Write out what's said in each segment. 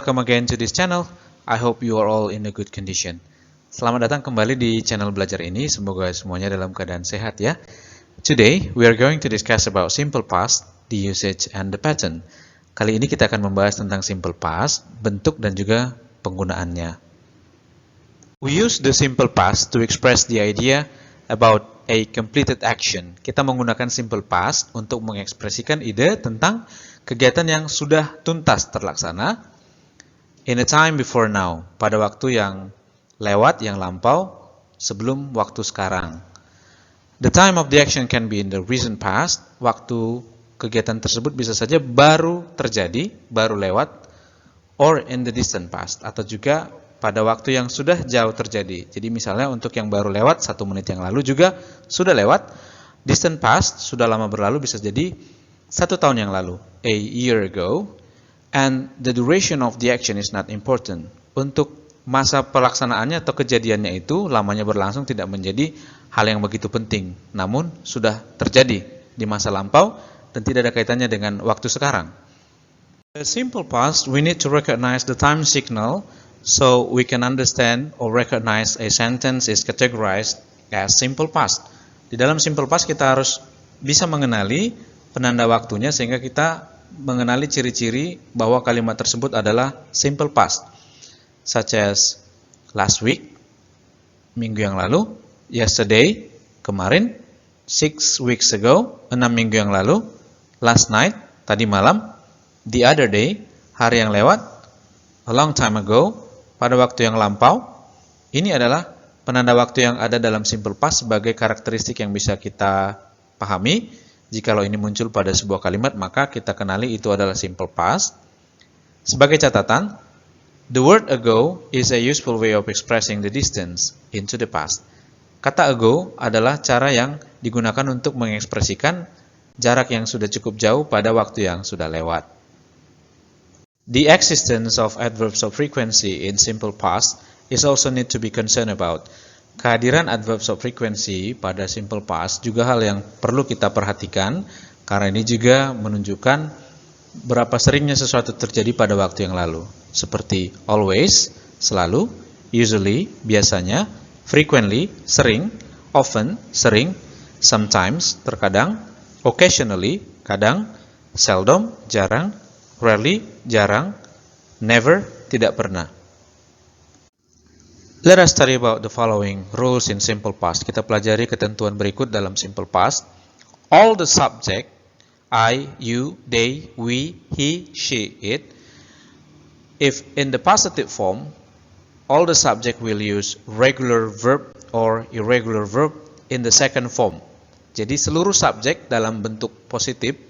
welcome again to this channel. I hope you are all in a good condition. Selamat datang kembali di channel belajar ini. Semoga semuanya dalam keadaan sehat ya. Today we are going to discuss about simple past, the usage and the pattern. Kali ini kita akan membahas tentang simple past, bentuk dan juga penggunaannya. We use the simple past to express the idea about a completed action. Kita menggunakan simple past untuk mengekspresikan ide tentang kegiatan yang sudah tuntas terlaksana in a time before now, pada waktu yang lewat, yang lampau, sebelum waktu sekarang. The time of the action can be in the recent past, waktu kegiatan tersebut bisa saja baru terjadi, baru lewat, or in the distant past, atau juga pada waktu yang sudah jauh terjadi. Jadi misalnya untuk yang baru lewat, 1 menit yang lalu juga sudah lewat. Distant past, sudah lama berlalu, bisa jadi 1 tahun yang lalu, a year ago. And the duration of the action is not important. Untuk masa pelaksanaannya atau kejadiannya itu, lamanya berlangsung tidak menjadi hal yang begitu penting. Namun, sudah terjadi di masa lampau dan tidak ada kaitannya dengan waktu sekarang. The simple past, we need to recognize the time signal so we can understand or recognize a sentence is categorized as simple past. Di dalam simple past kita harus bisa mengenali penanda waktunya sehingga kita mengenali ciri-ciri bahwa kalimat tersebut adalah simple past, such as last week, minggu yang lalu, yesterday, kemarin, 6 weeks ago, 6 minggu yang lalu, last night, tadi malam, the other day, hari yang lewat, a long time ago, pada waktu yang lampau. Ini adalah penanda waktu yang ada dalam simple past sebagai karakteristik yang bisa kita pahami. Jikalau ini muncul pada sebuah kalimat, maka kita kenali itu adalah simple past. Sebagai catatan, the word ago is a useful way of expressing the distance into the past. Kata ago adalah cara yang digunakan untuk mengekspresikan jarak yang sudah cukup jauh pada waktu yang sudah lewat. The existence of adverbs of frequency in simple past is also need to be concerned about. Kehadiran adverbs of frequency pada simple past juga hal yang perlu kita perhatikan, karena ini juga menunjukkan berapa seringnya sesuatu terjadi pada waktu yang lalu. Seperti always, selalu, usually, biasanya, frequently, sering, often, sering, sometimes, terkadang, occasionally, kadang, seldom, jarang, rarely, jarang, never, tidak pernah. Let us study about the following rules in simple past. Kita pelajari ketentuan berikut dalam simple past. All the subject, I, you, they, we, he, she, it. If in the positive form, all the subject will use regular verb or irregular verb in the second form. Jadi seluruh subjek dalam bentuk positif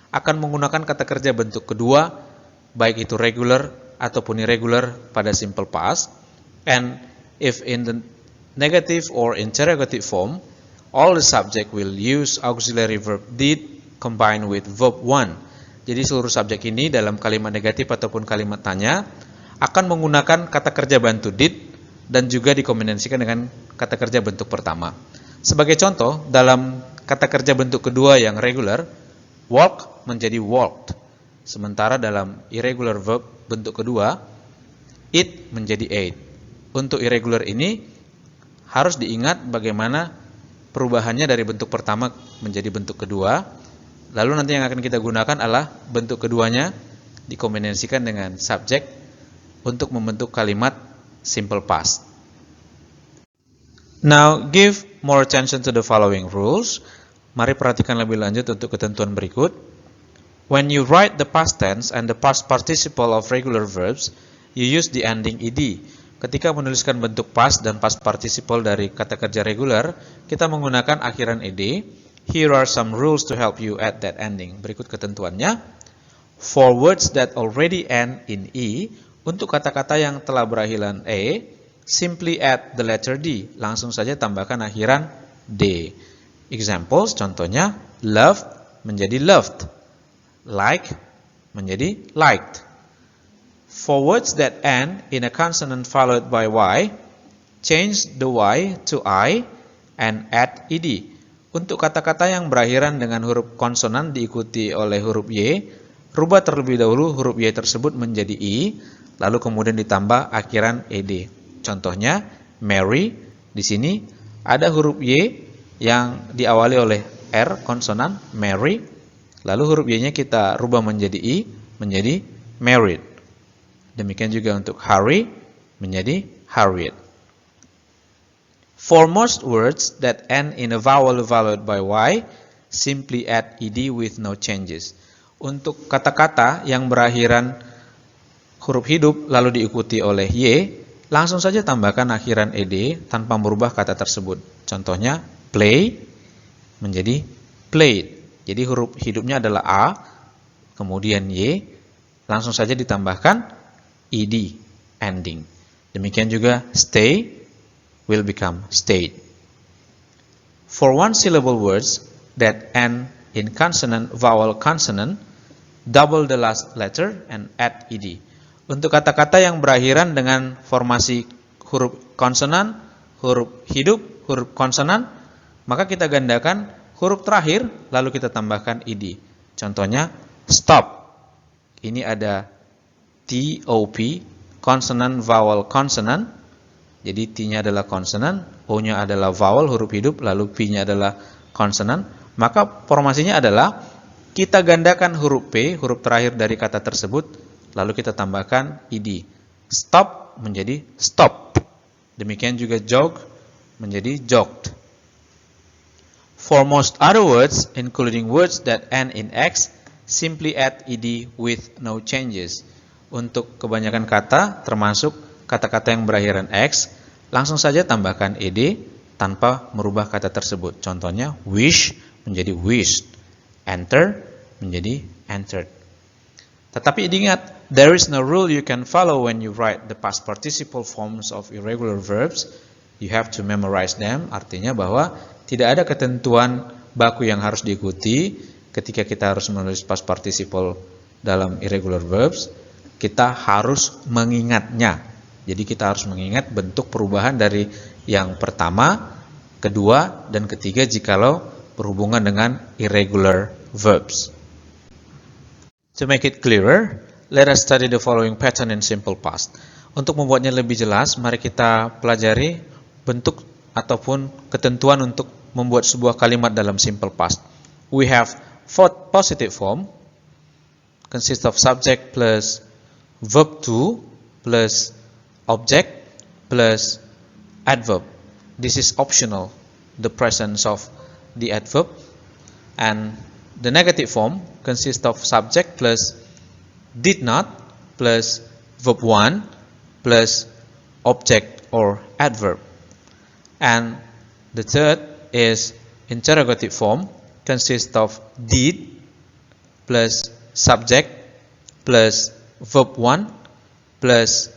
akan menggunakan kata kerja bentuk kedua, baik itu regular ataupun irregular pada simple past. And if in the negative or interrogative form, all the subject will use auxiliary verb did combined with verb one. Jadi seluruh subjek ini dalam kalimat negatif ataupun kalimat tanya akan menggunakan kata kerja bantu did dan juga dikombinasikan dengan kata kerja bentuk pertama. Sebagai contoh, dalam kata kerja bentuk kedua yang regular, walk menjadi walked. Sementara dalam irregular verb bentuk kedua, eat menjadi ate. Untuk irregular ini harus diingat bagaimana perubahannya dari bentuk pertama menjadi bentuk kedua. Lalu nanti yang akan kita gunakan adalah bentuk keduanya dikombinasikan dengan subjek untuk membentuk kalimat simple past. Now give more attention to the following rules. Mari perhatikan lebih lanjut untuk ketentuan berikut. When you write the past tense and the past participle of regular verbs, you use the ending ed. Ketika menuliskan bentuk past dan past participle dari kata kerja regular, kita menggunakan akhiran ed. Here are some rules to help you add that ending. Berikut ketentuannya. For words that already end in e, untuk kata-kata yang telah berakhiran e, simply add the letter d. Langsung saja tambahkan akhiran d. Examples, contohnya, love menjadi loved, like menjadi liked. For words that end in a consonant followed by y, change the y to I and add ed. Untuk kata-kata yang berakhiran dengan huruf konsonan diikuti oleh huruf y, rubah terlebih dahulu huruf y tersebut menjadi i, lalu kemudian ditambah akhiran ed. Contohnya, Mary, di sini ada huruf Y yang diawali oleh R, konsonan, Mary, lalu huruf Y-nya kita rubah menjadi I, menjadi married. Demikian juga untuk Harry, menjadi Harriet. For most words that end in a vowel followed by Y, simply add ed with no changes. Untuk kata-kata yang berakhiran huruf hidup lalu diikuti oleh Y, langsung saja tambahkan akhiran ed tanpa merubah kata tersebut. Contohnya, play menjadi played. Jadi huruf hidupnya adalah A, kemudian Y, langsung saja ditambahkan ed, ending. Demikian juga stay will become stayed. For one syllable words that end in consonant, vowel, consonant, double the last letter and add ed. Untuk kata-kata yang berakhiran dengan formasi huruf konsonan, huruf hidup, huruf konsonan, maka kita gandakan huruf terakhir lalu kita tambahkan ed. Contohnya, stop. Ini ada TOP, konsonan, vowel, konsonan. Jadi T-nya adalah konsonan, O-nya adalah vowel, huruf hidup, lalu P-nya adalah konsonan. Maka formasinya adalah kita gandakan huruf P, huruf terakhir dari kata tersebut, lalu kita tambahkan ed. Stop menjadi stop. Demikian juga jog menjadi jogged. For most other words, including words that end in X, simply add ed with no changes. Untuk kebanyakan kata, termasuk kata-kata yang berakhiran X, langsung saja tambahkan ed tanpa merubah kata tersebut. Contohnya, wish menjadi wished, enter menjadi entered. Tetapi ingat, there is no rule you can follow when you write the past participle forms of irregular verbs. You have to memorize them. Artinya bahwa tidak ada ketentuan baku yang harus diikuti ketika kita harus menulis past participle dalam irregular verbs. Kita harus mengingatnya. Jadi kita harus mengingat bentuk perubahan dari yang pertama, kedua, dan ketiga jikalau berhubungan dengan irregular verbs. To make it clearer, let us study the following pattern in simple past. Untuk membuatnya lebih jelas, mari kita pelajari bentuk ataupun ketentuan untuk membuat sebuah kalimat dalam simple past. We have positive form, consists of subject plus verb to plus object plus adverb. This is optional, the presence of the adverb. And the negative form consists of subject plus did not plus verb 1 plus object or adverb. And the third is interrogative form, consists of did plus subject plus verb 1 plus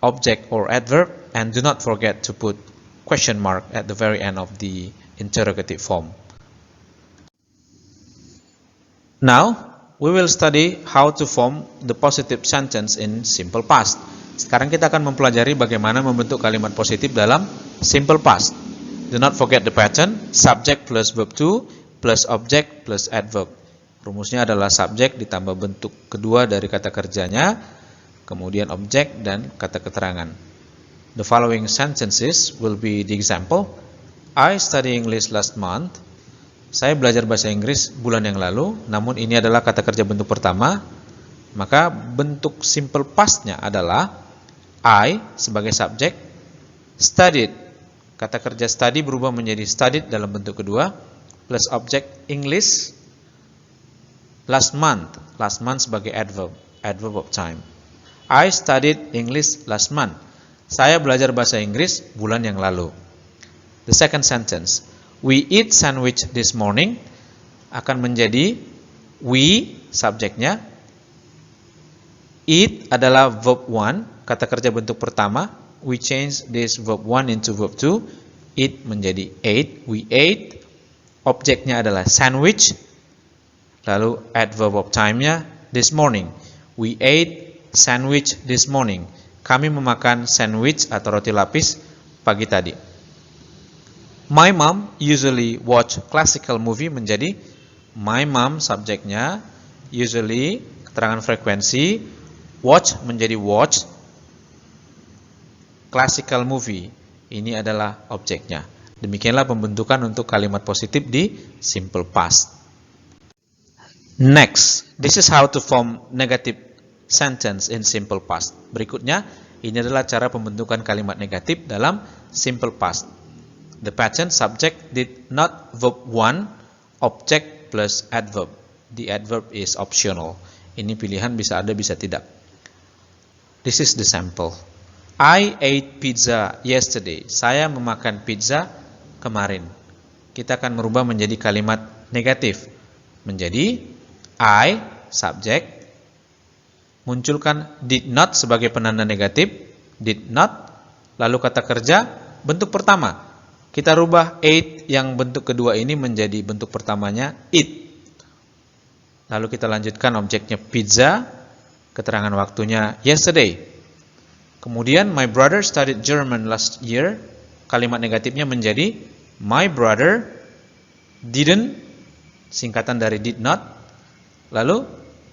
object or adverb, and do not forget to put question mark at the very end of the interrogative form. Now, we will study how to form the positive sentence in simple past. Sekarang kita akan mempelajari bagaimana membentuk kalimat positif dalam simple past. Do not forget the pattern, subject plus verb to plus object plus adverb. Rumusnya adalah subjek ditambah bentuk kedua dari kata kerjanya, kemudian objek dan kata keterangan. The following sentences will be the example. I study English last month. Saya belajar bahasa Inggris bulan yang lalu, namun ini adalah kata kerja bentuk pertama, maka bentuk simple past-nya adalah I sebagai subjek, studied, kata kerja study berubah menjadi studied dalam bentuk kedua, plus objek English, last month sebagai adverb of time. I studied English last month. Saya belajar bahasa Inggris bulan yang lalu. The second sentence, we eat sandwich this morning, akan menjadi we, subjeknya. Eat adalah verb 1, kata kerja bentuk pertama. We change this verb 1 into verb 2. Eat menjadi ate, we ate. Objeknya adalah sandwich. Lalu adverb of time-nya this morning. We ate sandwich this morning. Kami memakan sandwich atau roti lapis pagi tadi. My mom usually watch classical movie menjadi my mom subjeknya, usually keterangan frekuensi, Watch menjadi watch. Classical movie, ini adalah objeknya. Demikianlah pembentukan untuk kalimat positif di simple past. Next, this is how to form negative sentence in simple past. Berikutnya, ini adalah cara pembentukan kalimat negatif dalam simple past. The pattern subject did not, verb 1, object plus adverb. The adverb is optional. Ini pilihan bisa ada, bisa tidak. This is the sample. I ate pizza yesterday. Saya memakan pizza kemarin. Kita akan merubah menjadi kalimat negatif. Menjadi I, subject, munculkan did not sebagai penanda negatif. Did not. Lalu kata kerja, bentuk pertama. Kita rubah ate yang bentuk kedua ini menjadi bentuk pertamanya eat. Lalu kita lanjutkan objeknya pizza. Keterangan waktunya yesterday. Kemudian, my brother studied German last year. Kalimat negatifnya menjadi, my brother didn't, singkatan dari did not. Lalu,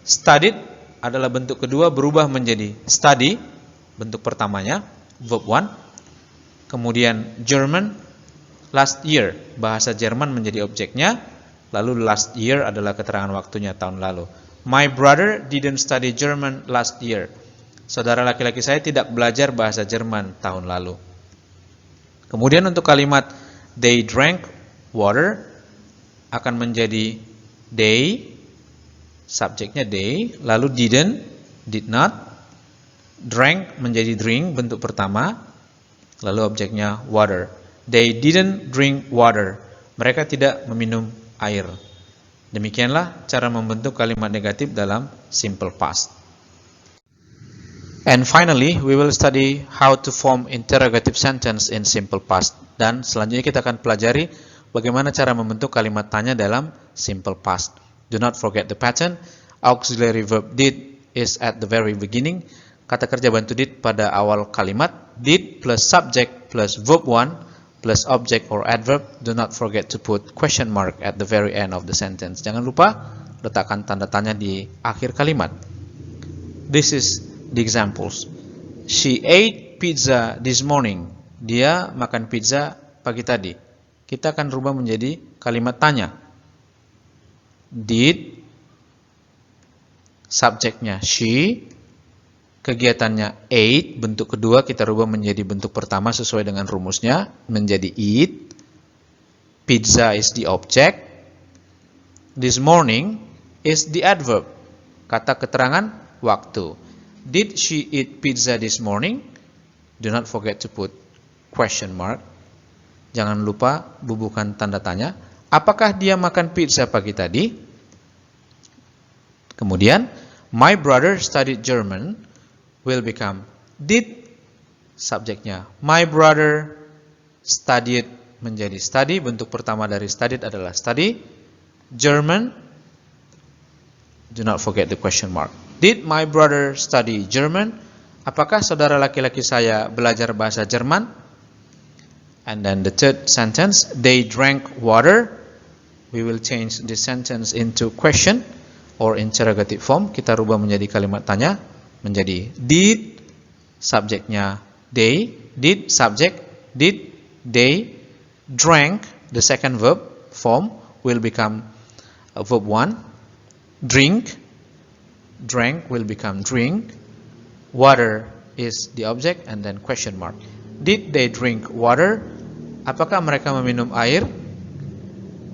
studied adalah bentuk kedua, berubah menjadi study, bentuk pertamanya, verb 1. Kemudian, German, last year, bahasa Jerman menjadi objeknya. Lalu, last year adalah keterangan waktunya, tahun lalu. My brother didn't study German last year. Saudara laki-laki saya tidak belajar bahasa Jerman tahun lalu. Kemudian untuk kalimat they drank water akan menjadi they, subjeknya they, lalu didn't, did not, drank menjadi drink, bentuk pertama, lalu objeknya water. They didn't drink water. Mereka tidak meminum air. Demikianlah cara membentuk kalimat negatif dalam simple past. And finally, we will study how to form interrogative sentence in simple past. Dan selanjutnya kita akan pelajari bagaimana cara membentuk kalimat tanya dalam simple past. Do not forget the pattern. Auxiliary verb did is at the very beginning. Kata kerja bantu did pada awal kalimat. Did plus subject plus verb 1 plus object or adverb. Do not forget to put question mark at the very end of the sentence. Jangan lupa letakkan tanda tanya di akhir kalimat. This is the examples. She ate pizza this morning. Dia makan pizza pagi tadi. Kita akan rubah menjadi kalimat tanya. Did, subjeknya she, kegiatannya ate, bentuk kedua kita rubah menjadi bentuk pertama sesuai dengan rumusnya, menjadi eat. Pizza is the object. This morning is the adverb. Kata keterangan waktu. Did she eat pizza this morning? Do not forget to put question mark. Jangan lupa bubuhkan tanda tanya. Apakah dia makan pizza pagi tadi? Kemudian, my brother studied German will become did, subjeknya. My brother studied menjadi study. Bentuk pertama dari studied adalah study. German, do not forget the question mark. Did my brother study German? Apakah saudara laki-laki saya belajar bahasa Jerman? And then the third sentence, they drank water. We will change this sentence into question or interrogative form. Kita rubah menjadi kalimat tanya, menjadi did, subjeknya they, did, subject, did, they, drank, the second verb form will become verb 1, drink, drank will become drink, water is the object, and then question mark. Did they drink water? Apakah mereka meminum air?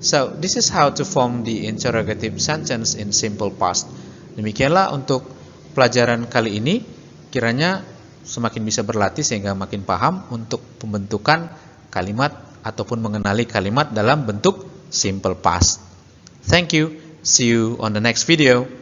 So, this is how to form the interrogative sentence in simple past. Demikianlah untuk pelajaran kali ini, kiranya semakin bisa berlatih sehingga makin paham untuk pembentukan kalimat ataupun mengenali kalimat dalam bentuk simple past. Thank you. See you on the next video.